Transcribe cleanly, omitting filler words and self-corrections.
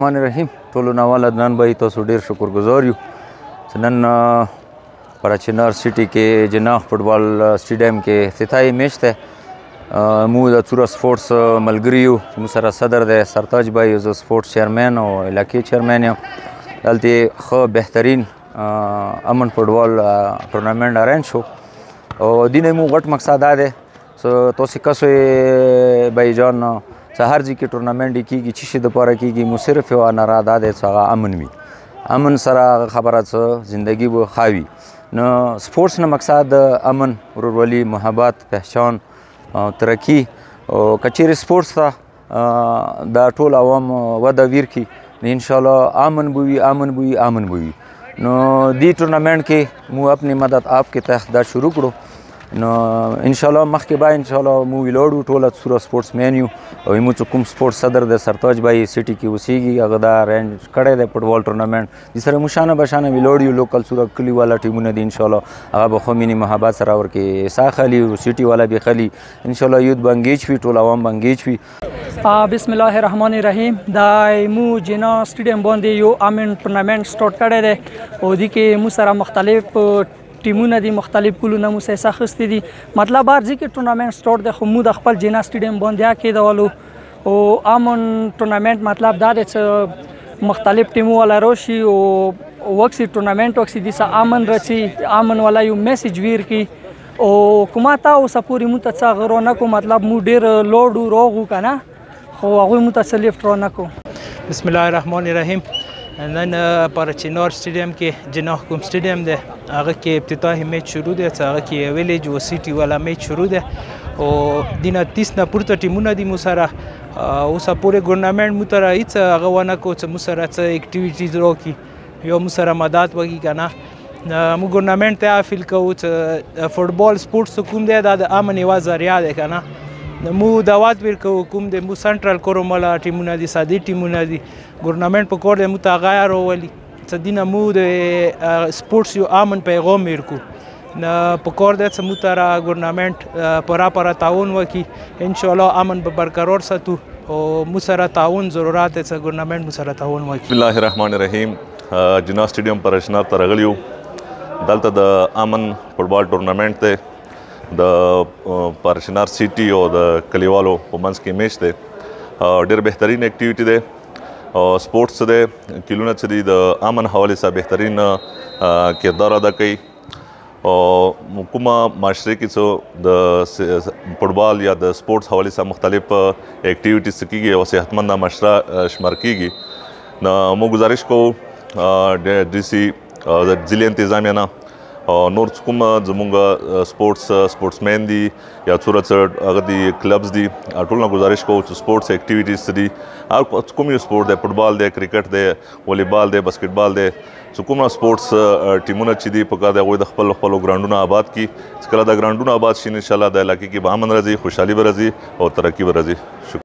الرحمن الرحیم. ټولو نه اول نن به تاسو ډېر شکرګزار یو چې نن پر چنار سیټي کې جناح فوټبال سټیډیم کې افتتاحي میچ دی. موږ د څوره سپورټس ملګري یو چې موږ سره صدر دی سرتاج بھائی، زه سپورټس چیرمین او علاقې چیرمین یم. دلته ښه بهترین امن فوټبال ټورنامنټ ارینج شو او دینه مو غټ مقصد دا دی تاسو کسو بھائی جان چې هر ځای کې ټورنامنټ کېږي چې شي دپاره کېږي مو صرف یوه ناره دا دی چې هغه امن وي. امن سره هغه خبره څه زندګي به ښه وي. نو سپورټس نه مقصد امن، ورورولي، محبت، پهچان، ترقي او که چیرې سپورټس ته دا ټول عوام وده ورکړي نو انشاءالله امن به وي، امن به وي، امن به وي. نو دې ټورنامنټ کې مو اپنی مدد آپ کے تحت دا شروع کړو. نو انشاءالله مخکې به انشاءالله مو ولاړو ټوله څوره سپورټس مین یو او مو چې کوم سپورټس صدر دی سرتاج بھائی سټي کې اوسیږي هغه دا ارینج کړی دی فوټبال ټورنامنټ. دې سره مو شانه به شانه ولاړ یو لوکل څوره کلي والا ټیمونه دي انشاءالله هغه به ښه مینې محبت سره ورکې سا خلي او سټي والا به خلي انشاءالله یوت به انګیج وي، ټول عوام به انګیج وي. بسم الله الرحمن الرحیم. دا مو جناح سټیډیم باندې یو امن ټورنامنټ سټارټ کړی دی او دې کې مو سره مختلف ټیمونه دي، مختلف کلونه مو سره اخیستي دي. مطلب هر ځای کې ټورنامنټ سټارټ دی خو مو د خپل جناح سټیډیم باندې کېدولو او امن ټورنامنټ مطلب دا دی چې مختلف ټیمو والا راشي او وکسي ټورنامنټ وکسي دي څه امن رسي، امن والا یو میسیج ورکړي او کومه تا اوسه پورې مو ته څه غرو نه کو مطلب مو ډېر لوډ روغو که نه خو هغوی مو ته څه لیفټ را نه کو. بسم الله الرحمن الرحیم. نن پر چنار سټیډیم کې جناح کوم سټیډیم دی هغه کې افتتاحي میچ شروع دی چې هغه کې ویلیج او سیټي والا میچ شروع دی او دینه 30 نه پورته ټیمونه دي مو سره. اوسه پورې ګورنمنټ مو ته هېڅ هغه ونه کو چې مو سره څه اکټیویټیز راکړي یا مو سره مدد وکړي که نه. موږ ګورنمنټ ته اپیل کوو چې فوټبال سپورټس کوم دی دا د امن یوه ذریعه دی که نه. مو دعوت ورکوو کوم د مو سنټرل کورومالا ټیمونه دي، سادي ټیمونه دي، ګورنمنټ په کور دی مو ته هغه راولي چې دینه مو د سپورټس یو امن پیغام ورکو. په کور دی چې مو ته ګورنمنټ پوره تعاون وکړي انشاءالله امن به برقرار ساتو او مو سره تعاون ضرورت دی چې ګورنمنټ مو سره تعاون وکړي. بسم الله الرحمن الرحیم. جناح سټیډیم پر اشناب ته راغلی یو. دلته د امن فوټبال ټورنامنټ دی د پارشنار سیټي او د کلیوالو په منځ کې میچ دی. ډېر بهترین اکټیویټي دی او سپورټس دی کلونه چې دي د امن حوالې سره بهترین کردار ادا کوي او کومه معاشره کې څه د فوټبال یا د سپورټس حوالې سره مختلف اکټیویټیز کېږي او صحتمند معاشره شمار کېږي. نو موږ گزارش کوو ډي سي د ضلعي انتظامیه نه نور کوم زموږ سپورټسمین دي یا څوره څه هغه دي کلبز دي ټول نه گزارش کوو چې سپورټس اکټیویټیز دي هر کوم یو سپورټ دی، فوټبال دی، کرکټ دی، والیبال دی، باسکټبال دی، چې کومه سپورټس ټیمونه چې دي پکار دی هغوی د خپلو ګراونډونه آباد کړي. چې کله دا ګراونډونه آباد شي انشاءالله د علاقې کې به امن راځي، خوشحالي به راځي او ترقي به راځي.